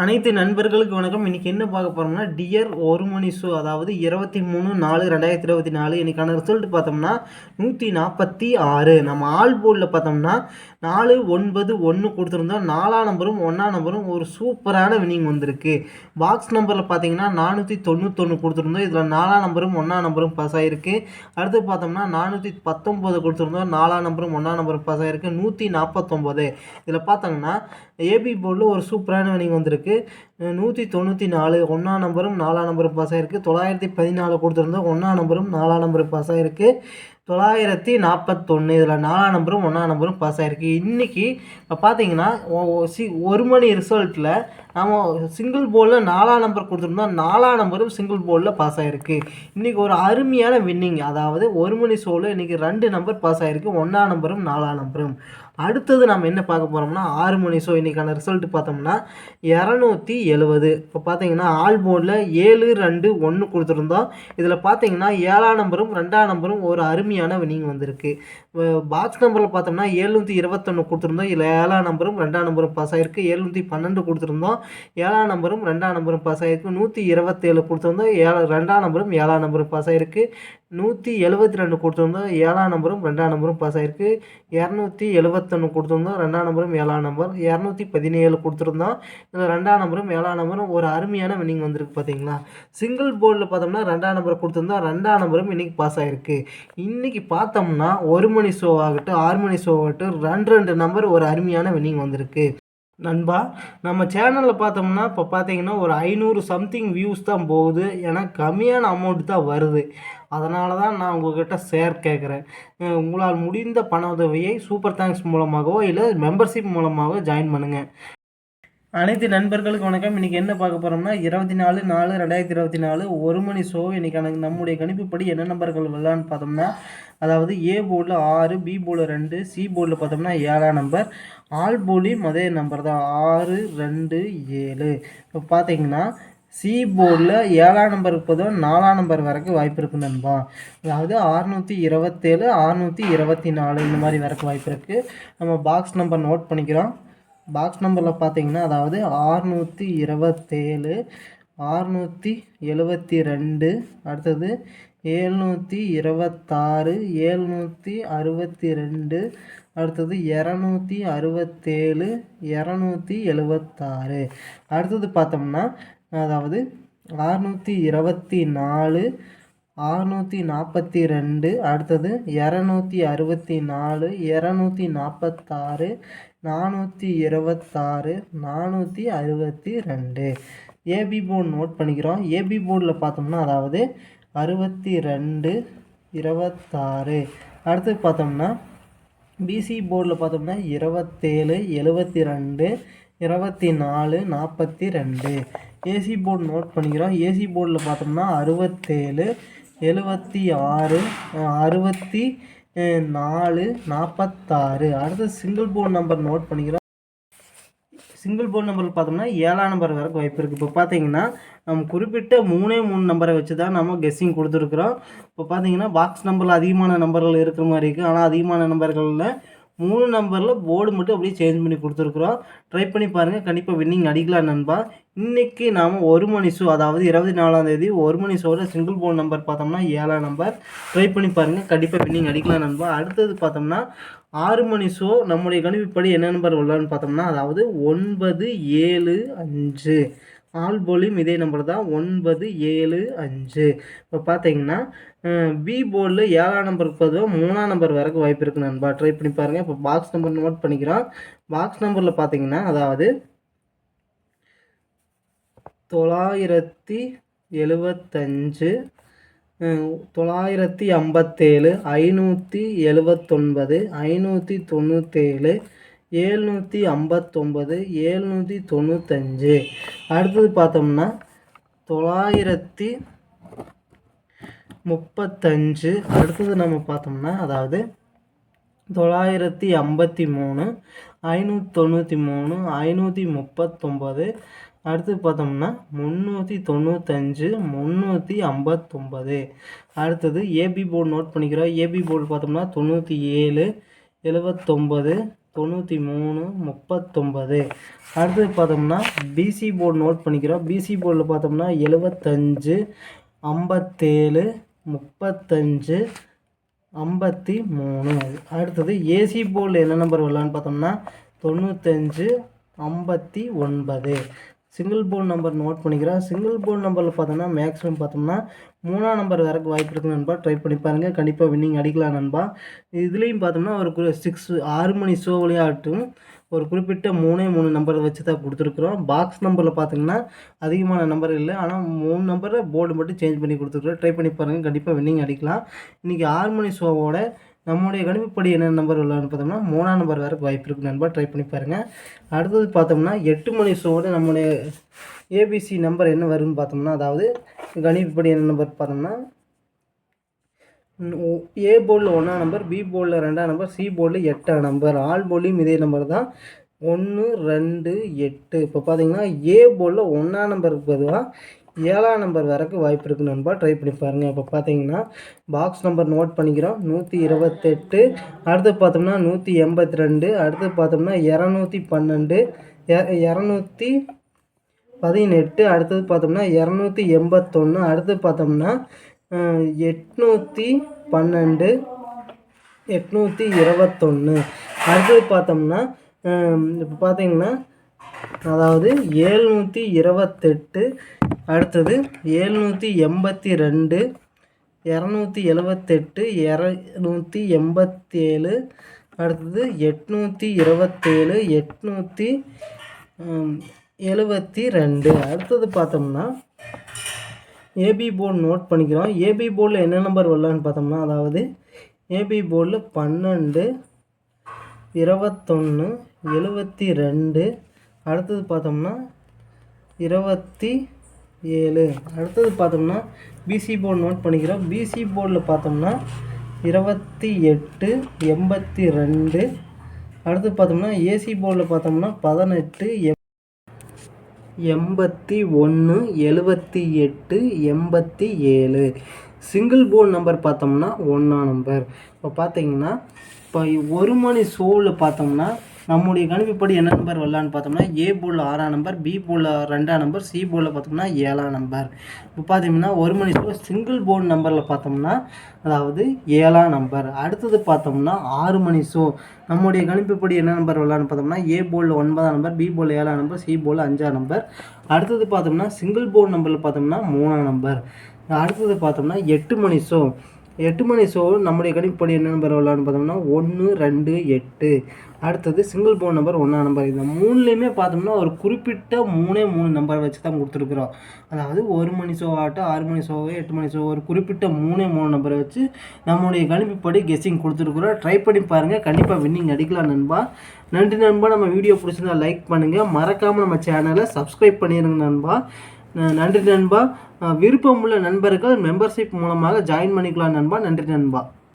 அனைத்து நண்பர்களுக்கு வணக்கம். இன்றைக்கி என்ன பார்க்க போகிறோம்னா, டியர் ஒரு மணி ஷோ, அதாவது 23/4/2024 இன்றைக்கான ரிசல்ட் பார்த்தோம்னா 146. நம்ம ஆல் போர்டில் பார்த்தோம்னா 491 கொடுத்துருந்தோம். 4ஆம் நம்பரும் 1ஆம் நம்பரும் ஒரு சூப்பரான வினிங் வந்திருக்கு. பாக்ஸ் நம்பரில் பார்த்தீங்கன்னா 491 கொடுத்துருந்தோம். இதில் 4ஆம் நம்பரும் 1ஆம் நம்பரும் பாஸ் ஆகிருக்கு. அடுத்து பார்த்தோம்னா 419 கொடுத்துருந்தோம். 4ஆம் நம்பரும் 1ஆம் நம்பரும் பாஸ் ஆகிருக்கு. 149. இதில் பார்த்தோங்கன்னா ஏபி போர்டில் ஒரு சூப்பரான வினிங் வந்திருக்கு. 194 1ஆம் நம்பரும் 4ஆம் நம்பரும் பாஸ் ஆகிருக்கு. 914 கொடுத்துருந்தோம். 1ஆம் நம்பரும் 4ஆம் நம்பரும் பாஸ் ஆகிருக்கு. 941 இதில் 4ஆம் நம்பரும் 1ஆம் நம்பரும் பாஸ் ஆகிருக்கு. இன்றைக்கி இப்போ பார்த்தீங்கன்னா ஒரு மணி ரிசல்ட்டில் நம்ம சிங்கிள் போர்டில் 4ஆம் நம்பர் கொடுத்துருந்தோம். 4ஆம் நம்பரும் சிங்கிள் போர்டில் பாஸ் ஆகிருக்கு. இன்றைக்கி ஒரு அருமையான வின்னிங், அதாவது ஒரு மணி ஷோவில் இன்றைக்கி 2 நம்பர் பாஸ் ஆகிருக்கு. 1ஆம் நம்பரும் 4ஆம் நம்பரும். அடுத்தது நம்ம என்ன பார்க்க போகிறோம்னா 6 மணி ஷோ இன்றைக்கான ரிசல்ட் பார்த்தோம்னா 270. இப்போ பார்த்தீங்கன்னா ஆல் போர்டில் 7 2 1 கொடுத்துருந்தோம். இதில் பார்த்தீங்கன்னா 7ஆம் நம்பரும் 2ஆம் நம்பரும் ஒரு அருமையான வினிங் வந்திருக்கு. பாக்ஸ் நம்பரில் பார்த்தோம்னா 721 கொடுத்துருந்தோம். இதில் 7ஆம் நம்பரும் 2ஆம் நம்பரும் பாஸ் ஆகிருக்கு. 712 கொடுத்துருந்தோம். 7ஆம் நம்பரும் 2ஆம் நம்பரும் பாஸ் ஆகிருக்கு. 127 கொடுத்துருந்தோம். 2ஆம் நம்பரும் 7ஆம் நம்பரும் பாஸ் ஆகிருக்கு. 172 கொடுத்துருந்தோம். 7ஆம் நம்பரும் 2ஆம் நம்பரும் பாஸ் ஆகிருக்கு. 271 கொடுத்துருந்தோம். 2ஆம் நம்பரும் 7ஆம் நம்பர். 217 கொடுத்துருந்தோம். இதில் 2ஆம் நம்பரும் 7ஆம் நம்பரும் ஒரு அருமையான வினிங் வந்திருக்கு. பார்த்தீங்களா, சிங்கிள் போர்டில் பார்த்தோம்னா 2ஆம் நம்பர் கொடுத்துருந்தோம். 2ஆம் நம்பரும் இன்றைக்கி பாஸ் ஆகிருக்கு. இன்றைக்கி பார்த்தோம்னா ஒரு மணி ஷோ ஆகட்டும் 6 மணி ஷோ ஆகட்டும் 2 நம்பர் ஒரு அருமையான வினிங் வந்திருக்கு. நண்பா, நம்ம சேனலில் பார்த்தோம்னா இப்போ பார்த்தீங்கன்னா ஒரு 500 சம்திங் வியூஸ் தான் போகுது. ஏன்னா கம்மியான அமௌண்ட் தான் வருது. அதனால தான் நான் உங்கள்கிட்ட ஷேர் கேட்குறேன். உங்களால் முடிந்த பண உதவியை சூப்பர் தேங்க்ஸ் மூலமாகவோ இல்லை மெம்பர்ஷிப் மூலமாகவோ ஜாயின் பண்ணுங்கள். அனைத்து நண்பர்களுக்கு வணக்கம். இன்றைக்கி என்ன பார்க்க போகிறோம்னா 24/4/2024 ஒரு மணி ஷோ. இன்றைக்கான நம்முடைய கணிப்புப்படி என்ன நம்பர்கள் விளான்னு பார்த்தோம்னா, அதாவது ஏ போர்டில் 6, பி போர்டில் 2, சி போர்டில் பார்த்தோம்னா 7ஆம் நம்பர், ஆல் போர்டிலையும் அதே நம்பர் தான் 6 2 7. இப்போ பார்த்தீங்கன்னா சி போர்டில் 7ஆம் நம்பருக்கு பொதுவாக 4ஆம் நம்பர் வரைக்கும் வாய்ப்பு இருக்குது நண்பா. அதாவது 627 624 இந்த மாதிரி வரைக்கும் வாய்ப்பு இருக்குது. நம்ம பாக்ஸ் நம்பர் நோட் பண்ணிக்கிறோம். பாக்ஸ் நம்பரில் பார்த்தீங்கன்னா அதாவது 627 672, அடுத்தது 726 762, அடுத்தது 267 276. அடுத்தது பார்த்தோம்னா அதாவது 624 642, அடுத்தது 264 246 426 462. ஏபி போர்டு நோட் பண்ணிக்கிறோம். ஏபி போர்டில் பார்த்தோம்னா அதாவது 62 26. அடுத்து பார்த்தோம்னா பிசி போர்டில் பார்த்தோம்னா 27 72 24 42. ஏசி போர்டு நோட் பண்ணிக்கிறோம். ஏசி போர்டில் பார்த்தோம்னா 67 76 64 46. அடுத்து சிங்கிள் போர்டு நம்பர் நோட் பண்ணிக்கிறோம். சிங்கிள் போர்டு நம்பரில் பார்த்தோம்னா 7ஆம் நம்பர் வரைக்கும் வாய்ப்பு இருக்குது. இப்போ பார்த்தீங்கன்னா நம்ம குறிப்பிட்ட 3 நம்பரை வச்சு தான் நம்ம கெஸ்ஸிங் கொடுத்துருக்குறோம். இப்போ பார்த்தீங்கன்னா பாக்ஸ் நம்பரில் அதிகமான நம்பர்கள் இருக்கிற மாதிரி இருக்குது. ஆனால் அதிகமான நம்பர்களில் 3 நம்பரில் போர்டு மட்டும் அப்படியே சேஞ்ச் பண்ணி கொடுத்துருக்குறோம். ட்ரை பண்ணி பாருங்கள், கண்டிப்பாக வின்னிங் அடிக்கலாம் நண்பா. இன்றைக்கி நாம் ஒரு மணி ஷோ, அதாவது 24ஆம் தேதி ஒரு மணி ஷோவில் சிங்கிள் போர்டு நம்பர் பார்த்தோம்னா 7ஆம் நம்பர். ட்ரை பண்ணி பாருங்கள், கண்டிப்பாக வின்னிங் அடிக்கலாம் நண்பா. அடுத்தது பார்த்தோம்னா 6 மணி ஷோ நம்முடைய கணிப்புப்படி என்ன நம்பர் உள்ளான்னு பார்த்தோம்னா அதாவது 975. ஆல் போர்ட்லையும் இதே நம்பர் தான் 975. இப்போ பார்த்தீங்கன்னா பி போர்டில் 7ஆம் நம்பருக்கு பொதுவாக 3ஆம் நம்பர் வரைக்கும் வாய்ப்பு இருக்குது நண்பா. ட்ரை பண்ணி பாருங்கள். இப்போ பாக்ஸ் நம்பர் நோட் பண்ணிக்கிறோம். பாக்ஸ் நம்பரில் பார்த்தீங்கன்னா அதாவது 975 957 579 597 759 795. அடுத்தது பார்த்தோம்னா 935. அடுத்தது நம்ம பார்த்தோம்னா அதாவது 953 593 539. அடுத்து பார்த்தோம்னா 395 359. அடுத்தது ஏபி போர்டு நோட் பண்ணிக்கிறோம். ஏபி போர்டு பார்த்தோம்னா 97 79 93 39. அடுத்தது பார்த்தோம்னா பிசி போர்டு நோட் பண்ணிக்கிறோம். பிசி போர்டில் பார்த்தோம்னா 75 57 35 53. அடுத்தது ஏசி போர்டில் என்ன நம்பர் வரலான்னு பார்த்தோம்னா 95 59. சிங்கிள் போர்டு நம்பர் நோட் பண்ணிக்கிறோம். சிங்கிள் போர்டு நம்பரில் பார்த்தோம்னா மேக்ஸிமம் பார்த்தோம்னா 3ஆம் நம்பர் வரைக்கும் வாய்ப்பு இருக்குது நண்பா. ட்ரை பண்ணி பாருங்கள், கண்டிப்பாக வின்னிங் அடிக்கலாம் நண்பா. இதுலேயும் பார்த்தோம்னா ஒரு 6 மணி ஷோவிலையும் ஆகட்டும் ஒரு குறிப்பிட்ட 3 நம்பரை வச்சு தான் கொடுத்துருக்குறோம். பாக்ஸ் நம்பரில் பார்த்தீங்கன்னா அதிகமான நம்பர் இல்லை, ஆனால் 3 நம்பரை போர்டு மட்டும் சேஞ்ச் பண்ணி கொடுத்துருக்குறோம். ட்ரை பண்ணி பாருங்கள், கண்டிப்பாக வின்னிங் அடிக்கலாம். இன்றைக்கி 6 மணி ஷோவோட நம்முடைய கணிப்புப்படி என்ன நம்பர் விளாட்னு பார்த்தோம்னா 3ஆம் நம்பர் வரைக்கும் வாய்ப்பு இருக்குது நண்பா. ட்ரை பண்ணி பாருங்கள். அடுத்தது பார்த்தோம்னா 8 மணி ஷோவோட நம்முடைய ஏபிசி நம்பர் என்ன வரும்னு பார்த்தோம்னா, அதாவது கணிப்புப்படி என்ன நம்பர் பார்த்தோம்னா ஏ போர்டில் 1ஆம் நம்பர், பி போர்டில் 2ஆம் நம்பர், சி போர்டில் 8ஆம் நம்பர். ஆல் போர்ட்லேயும் இதே நம்பர் தான் 1 2 8. இப்போ பார்த்தீங்கன்னா ஏ போர்டில் 1ஆம் நம்பருக்கு பொதுவாக 7ஆம் நம்பர் வரைக்கும் வாய்ப்பு இருக்குது நண்பா. ட்ரை பண்ணி பாருங்கள். இப்போ பார்த்தீங்கன்னா பாக்ஸ் நம்பர் நோட் பண்ணிக்கிறோம் 128. அடுத்து பார்த்தோம்னா 182. அடுத்து பார்த்தோம்னா 212 218. அடுத்தது பார்த்தோம்னா 281. அடுத்து பார்த்தோம்னா 812 821. அடுத்தது பார்த்தோம்னா இப்போ பார்த்தீங்கன்னா அதாவது 728. அடுத்தது 782 278 287. அடுத்தது 827 872. அடுத்தது பார்த்தோம்னா ஏபி போர்டு நோட் பண்ணிக்கிறோம். ஏபி போர்டில் என்ன நம்பர் வரலான்னு பார்த்தோம்னா, அதாவது ஏபி போர்டில் 12 21 72. அடுத்தது பார்த்தோம்னா 27. அடுத்தது பார்த்தோம்னா பிசி போர்டு நோட் பண்ணிக்கிறோம். பிசி போர்டில் பார்த்தோம்னா 28 82. அடுத்து பார்த்தோம்னா ஏசி போர்டில் பார்த்தோம்னா 18 81 78 87. சிங்கிள் போர்டு நம்பர் பார்த்தோம்னா 1ஆம் நம்பர். இப்போ பார்த்தீங்கன்னா இப்போ 1 மணி ஷோவில் பார்த்தோம்னா நம்முடைய கணிப்புப்படி என்ன நம்பர் வரலான்னு பார்த்தோம்னா ஏ போர்டில் 6ஆம் நம்பர், பி போர்டில் 2ஆம் நம்பர், சி போர்டில் பார்த்தோம்னா 7ஆம் நம்பர். இப்போ பார்த்தீங்கன்னா 1 மணி ஷோ சிங்கிள் போர்டு நம்பரில் பார்த்தோம்னா அதாவது 7ஆம் நம்பர். அடுத்தது பார்த்தோம்னா 6 மணி ஷோ நம்முடைய கணிப்புப்படி என்ன நம்பர் வரலான்னு பார்த்தோம்னா ஏ போர்டில் 9ஆம் நம்பர், பி போர்டில் 7ஆம் நம்பர், சி போர்டில் 5ஆம் நம்பர். அடுத்தது பார்த்தோம்னா சிங்கிள் போர்டு நம்பரில் பார்த்தோம்னா 3ஆம் நம்பர். அடுத்தது பார்த்தோம்னா 8 மணி ஷோ 8 மணி ஷோ நம்முடைய கணிப்புப்படி என்ன நம்பர் வரலான்னு பார்த்தோம்னா 1 2 8. அடுத்தது சிங்கிள் போர்டு நம்பர் 1ஆம் நம்பர். இந்த 3லேயுமே பார்த்தோம்னா ஒரு குறிப்பிட்ட 3 நம்பர் வச்சு தான் கொடுத்துருக்குறோம். அதாவது 1 மணி ஷோ ஆகட்டும், 6 மணி ஷோ, 8 மணி ஷோ, ஒரு குறிப்பிட்ட 3 நம்பரை வச்சு நம்முடைய கணிப்புப்படி கெஸ்ஸிங் கொடுத்துருக்குறோம். ட்ரை பண்ணி பாருங்கள், கண்டிப்பாக வின்னிங் அடிக்கலாம் நண்பா. நன்றி நண்பா. நம்ம வீடியோ பிடிச்சிருந்தா லைக் பண்ணுங்கள், மறக்காமல் நம்ம சேனலை சப்ஸ்கிரைப் பண்ணிடுங்க நண்பா. நன்றி நண்பா. விருப்பமுள்ள நண்பர்கள் மெம்பர்ஷிப் மூலமாக ஜாயின் பண்ணிக்கலாம் நண்பா. நன்றி நண்பா.